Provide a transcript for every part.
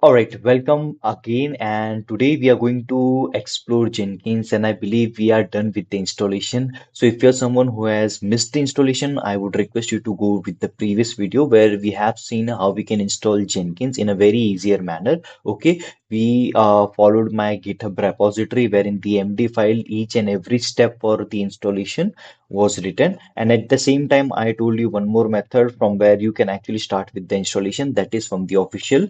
All right, welcome again. And today we are going to explore Jenkins, and I believe we are done with the installation. So, if you're someone who has missed the installation, I would request you to go with the previous video where we have seen how we can install Jenkins in a very easier manner. Okay, we followed my GitHub repository wherein the MD file, each and every step for the installation was written. And at the same time, I told you one more method from where you can actually start with the installation, that is from the official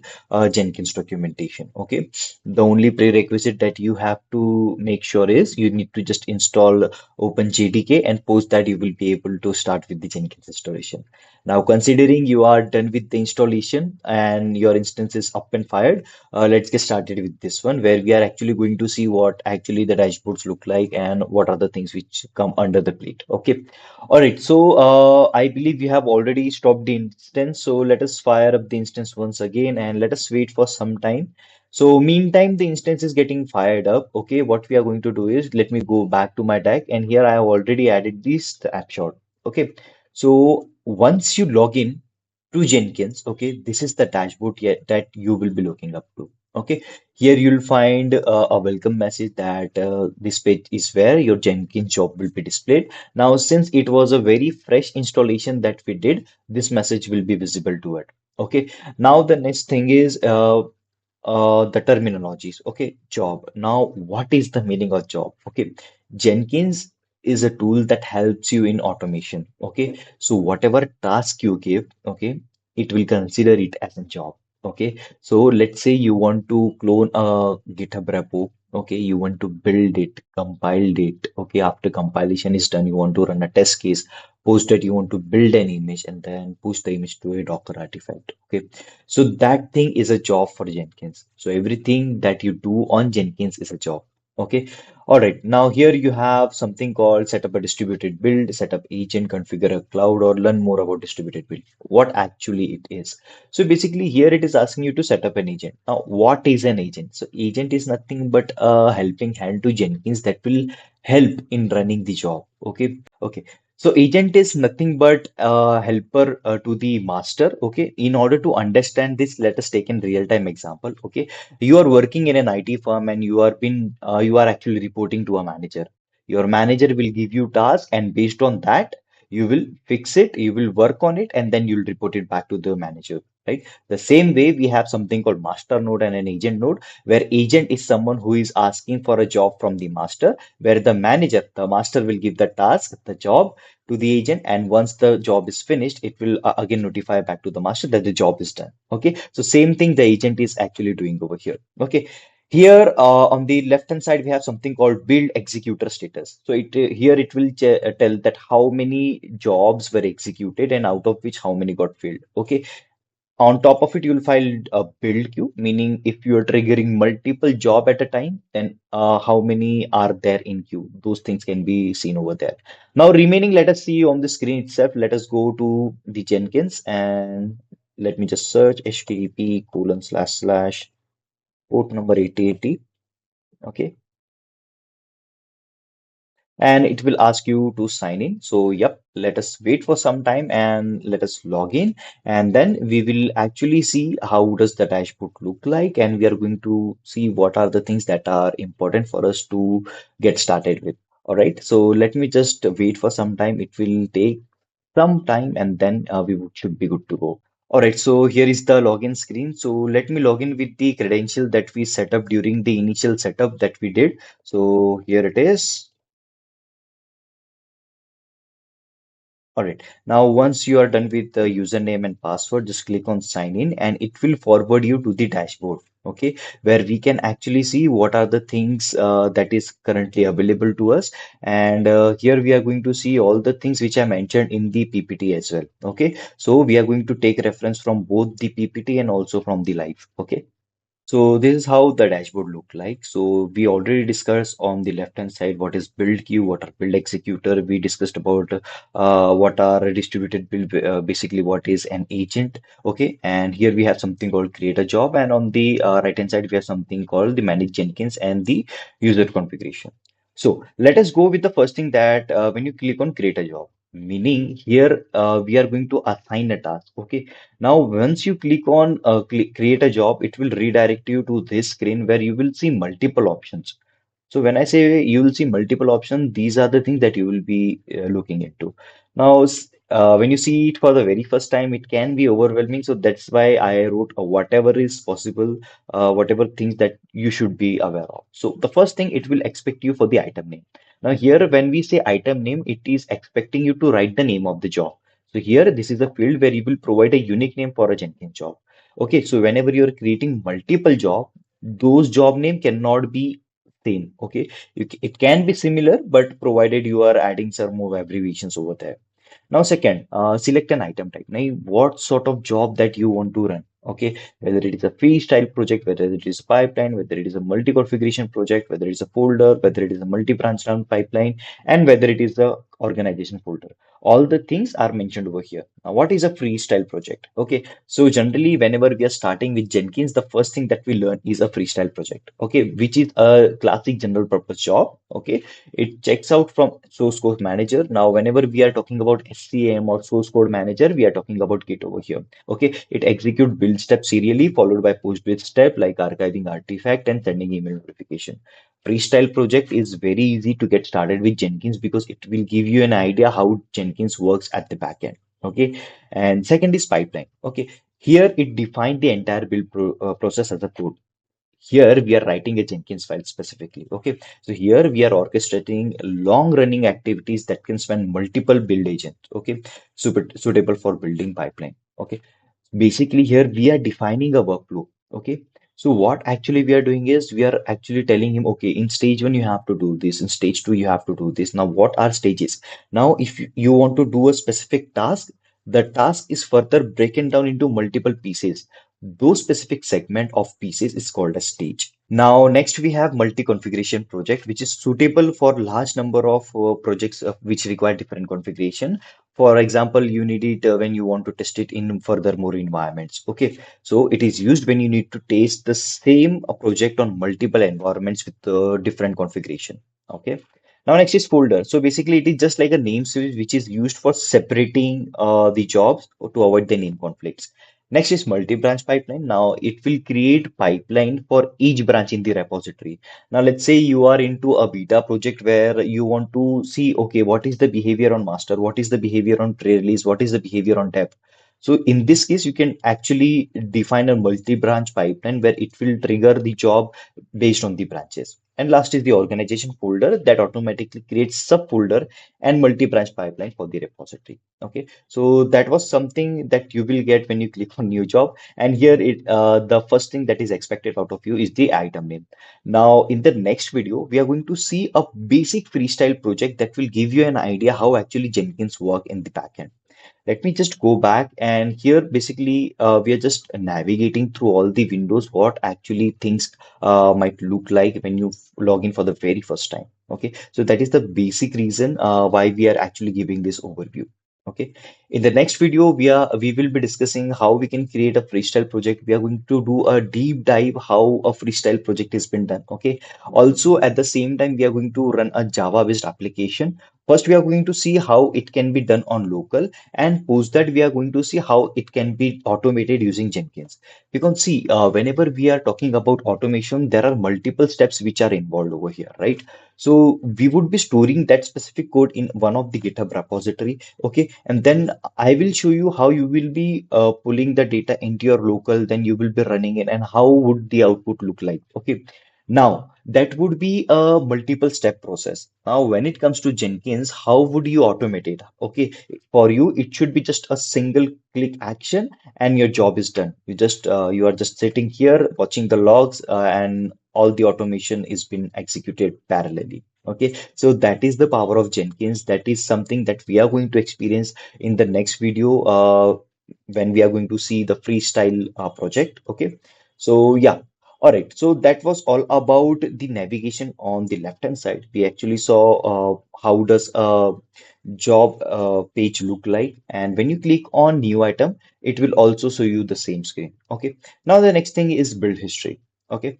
Jenkins documentation. Okay, the only prerequisite that you have to make sure is you need to just install OpenJDK, and post that you will be able to start with the Jenkins installation. Now, considering you are done with the installation and your instance is up and fired, let's get started with this one where we are actually going to see what actually the dashboards look like and what are the things which come under the plate. Okay, all right, so I believe we have already stopped the instance. So let us fire up the instance once again and let us wait for some time. So meantime, the instance is getting fired up. Okay, what we are going to do is let me go back to my deck, and here I have already added the snapshot. Okay, so once you log in to Jenkins, okay, this is the dashboard yet that you will be looking up to. Okay, here you'll find a welcome message that this page is where your Jenkins job will be displayed. Now, since it was a very fresh installation that we did, this message will be visible to it. Okay. Now, the next thing is the terminologies. Okay. Job. Now, what is the meaning of job? Okay. Jenkins is a tool that helps you in automation. Okay. So, whatever task you give, okay, it will consider it as a job. Okay. So, let's say you want to clone a GitHub repo. Okay, you want to build it, compiled it. Okay, after compilation is done, you want to run a test case, post that you want to build an image, and then push the image to a Docker artifact. Okay, so that thing is a job for Jenkins. So everything that you do on Jenkins is a job. Okay, all right. Now here you have something called set up a distributed build, set up agent, configure a cloud, or learn more about distributed build. What actually it is. So basically here it is asking you to set up an agent. Now, what is an agent? So agent is nothing but a helping hand to Jenkins that will help in running the job. Okay. Okay. So agent is nothing but a helper to the master. Okay. In order to understand this, let us take a real-time example. Okay. You are working in an IT firm and you are actually reporting to a manager. Your manager will give you task, and based on that, you will fix it, you will work on it, and then you'll report it back to the manager. Right. The same way we have something called master node and an agent node, where agent is someone who is asking for a job from the master, where the master will give the task, the job to the agent, and once the job is finished, it will again notify back to the master that the job is done. Okay, so same thing the agent is actually doing over here. Okay. Here on the left hand side, we have something called build executor status. So here it will tell that how many jobs were executed and out of which how many got filled. Okay, on top of it, you'll find a build queue, meaning if you're triggering multiple job at a time, then how many are there in queue? Those things can be seen over there. Now, remaining, let us see on the screen itself. Let us go to the Jenkins and let me just search http:// port number 8080. Okay, and it will ask you to sign in. So, yep, let us wait for some time and let us log in, and then we will actually see how does the dashboard look like, and we are going to see what are the things that are important for us to get started with. All right, so let me just wait for some time. It will take some time, and then should be good to go. All right, so here is the login screen. So let me log in with the credential that we set up during the initial setup that we did. So here it is. All right. Now, once you are done with the username and password, just click on sign in and it will forward you to the dashboard. Okay, where we can actually see what are the things that is currently available to us. And here we are going to see all the things which I mentioned in the PPT as well. Okay, so we are going to take reference from both the PPT and also from the live. Okay. So this is how the dashboard look like. So we already discussed on the left hand side what is build queue, what are build executor. We discussed about what are distributed build, basically what is an agent. Okay, and here we have something called create a job, and on the right hand side we have something called the manage Jenkins and the user configuration. So let us go with the first thing that when you click on create a job. Meaning here we are going to assign a task. Okay. Now once you click on create a job, it will redirect you to this screen where you will see multiple options. So when I say you will see multiple options, these are the things that you will be looking into. Now, when you see it for the very first time, it can be overwhelming. So that's why I wrote whatever is possible, whatever things that you should be aware of. So the first thing, it will expect you for the item name. Now here, when we say item name, it is expecting you to write the name of the job. So here, this is a field where you will provide a unique name for a Jenkins job. Okay, so whenever you're creating multiple job, those job name cannot be same. Okay, it can be similar, but provided you are adding some more abbreviations over there. Now, second, select an item type. Now, what sort of job that you want to run? Okay, whether it is a freestyle project, whether it is pipeline, whether it is a multi-configuration project, whether it is a folder, whether it is a multi-branch down pipeline, and whether it is the organization folder. All the things are mentioned over here. Now, what is a freestyle project? Okay, so generally, whenever we are starting with Jenkins, the first thing that we learn is a freestyle project. Okay, which is a classic general purpose job. Okay, it checks out from source code manager. Now, whenever we are talking about SCM or source code manager, we are talking about Git over here. Okay, it execute build step serially, followed by post build step like archiving artifact and sending email notification. Freestyle project is very easy to get started with Jenkins because it will give you an idea how Jenkins works at the back end. Okay, and second is pipeline. Okay, here it defined the entire process as a code. Here we are writing a Jenkins file specifically. Okay, so here we are orchestrating long running activities that can span multiple build agents. Okay, suitable for building pipeline. Okay, basically here we are defining a workflow. Okay, so what actually we are doing is we are actually telling him, okay, in stage one you have to do this, in stage two you have to do this. Now what are stages? Now if you want to do a specific task, the task is further broken down into multiple pieces. Those specific segment of pieces is called a stage. Now, next we have multi-configuration project, which is suitable for large number of projects which require different configuration. For example, you need it when you want to test it in further more environments. Okay, so it is used when you need to test the same project on multiple environments with different configuration. Okay. Now next is folder. So basically it is just like a namespace which is used for separating the jobs to avoid the name conflicts. Next is multi-branch pipeline. Now it will create pipeline for each branch in the repository. Now let's say you are into a beta project where you want to see, okay, what is the behavior on master? What is the behavior on pre-release? What is the behavior on dev? So in this case, you can actually define a multi-branch pipeline where it will trigger the job based on the branches. And last is the organization folder that automatically creates subfolder and multi-branch pipeline for the repository. Okay, so that was something that you will get when you click on new job. And here the first thing that is expected out of you is the item name. Now, in the next video, we are going to see a basic freestyle project that will give you an idea how actually Jenkins work in the backend. Let me just go back, and here basically we are just navigating through all the windows, what actually things might look like when you log in for the very first time. Okay, so that is the basic reason why we are actually giving this overview. Okay, in the next video, we will be discussing how we can create a freestyle project. We are going to do a deep dive how a freestyle project has been done. Okay, also at the same time, we are going to run a Java based application. First, we are going to see how it can be done on local, and post that we are going to see how it can be automated using Jenkins. Because see, whenever we are talking about automation, there are multiple steps which are involved over here, right? So we would be storing that specific code in one of the GitHub repository. Okay, and then I will show you how you will be pulling the data into your local, then you will be running it, and how would the output look like. Okay, now that would be a multiple step process. Now, when it comes to Jenkins, how would you automate it? Okay, for you, it should be just a single click action and your job is done. You are just sitting here watching the logs and all the automation is being executed parallelly. Okay, so that is the power of Jenkins. That is something that we are going to experience in the next video when we are going to see the freestyle project. Okay, so yeah. All right, so that was all about the navigation on the left hand side. We actually saw how does a job page look like, and when you click on new item, it will also show you the same screen. Okay, now the next thing is build history. Okay,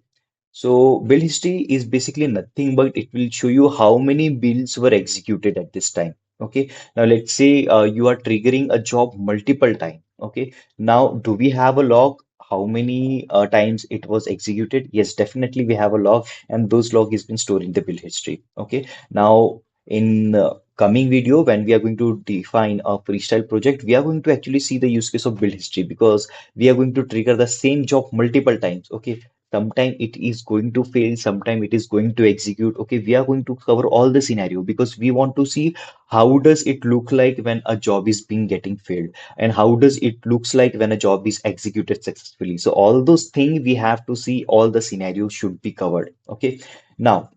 so build history is basically nothing but it will show you how many builds were executed at this time. Okay, now let's say you are triggering a job multiple times. Okay, now do we have a log? How many times it was executed? Yes, definitely we have a log, and those log is been stored in the build history. Okay, now in coming video, when we are going to define a freestyle project, we are going to actually see the use case of build history because we are going to trigger the same job multiple times. Okay, sometime it is going to fail, sometime it is going to execute. Okay, we are going to cover all the scenario because we want to see how does it look like when a job is being getting failed, and how does it looks like when a job is executed successfully. So all those things we have to see, all the scenarios should be covered. Okay, now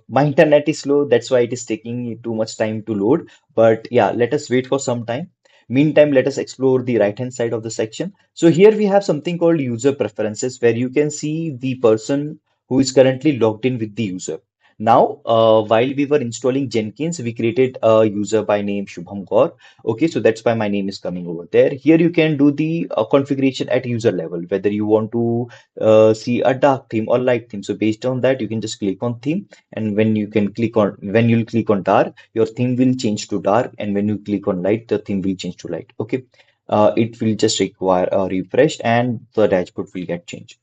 my internet is slow, that's why it is taking too much time to load, but yeah, let us wait for some time. Meantime, let us explore the right hand side of the section. So here we have something called user preferences, where you can see the person who is currently logged in with the user. Now, while we were installing Jenkins, we created a user by name Shubham Gaur. Okay, so that's why my name is coming over there. Here you can do the configuration at user level, whether you want to see a dark theme or light theme. So based on that, you can just click on theme, and when you click on dark, your theme will change to dark, and when you click on light, the theme will change to light. Okay, it will just require a refresh, and the dashboard will get changed.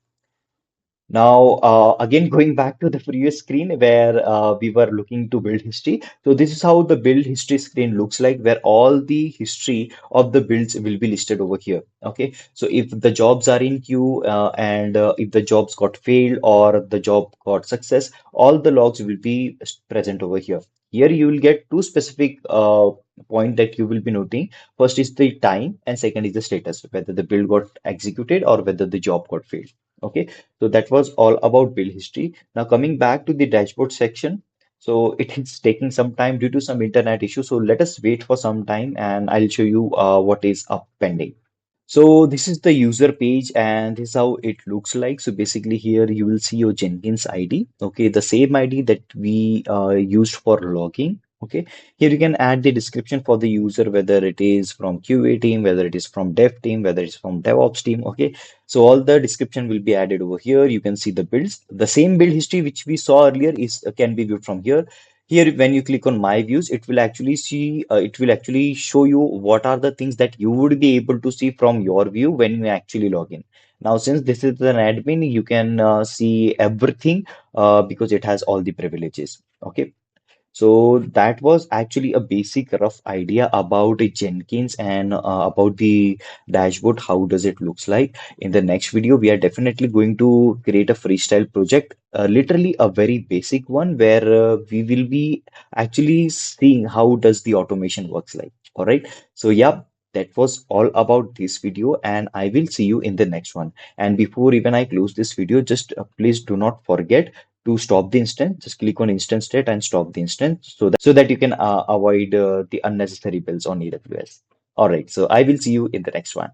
Now, again, going back to the previous screen where we were looking to build history. So this is how the build history screen looks like, where all the history of the builds will be listed over here. Okay, so if the jobs are in queue and if the jobs got failed or the job got success, all the logs will be present over here. Here you will get two specific point that you will be noting. First is the time, and second is the status, whether the build got executed or whether the job got failed. Okay, so that was all about build history. Now coming back to the dashboard section. So it is taking some time due to some internet issue. So let us wait for some time and I'll show you what is up pending. So this is the user page and this is how it looks like. So basically here you will see your Jenkins ID. Okay, the same ID that we used for logging. Okay, here you can add the description for the user, whether it is from QA team, whether it is from dev team, whether it's from DevOps team. Okay, so all the description will be added over here. You can see the builds. The same build history which we saw earlier is can be viewed from here. Here, when you click on my views, it will actually show you what are the things that you would be able to see from your view when you actually log in. Now, since this is an admin, you can see everything because it has all the privileges. Okay. So that was actually a basic rough idea about Jenkins and about the dashboard. How does it looks like? In the next video, we are definitely going to create a freestyle project, literally a very basic one where we will be actually seeing how does the automation works like. All right. So yeah, that was all about this video, and I will see you in the next one. And before even I close this video, just please do not forget to stop the instance. Just click on instance state and stop the instance so that you can avoid the unnecessary bills on AWS. All right, so I will see you in the next one.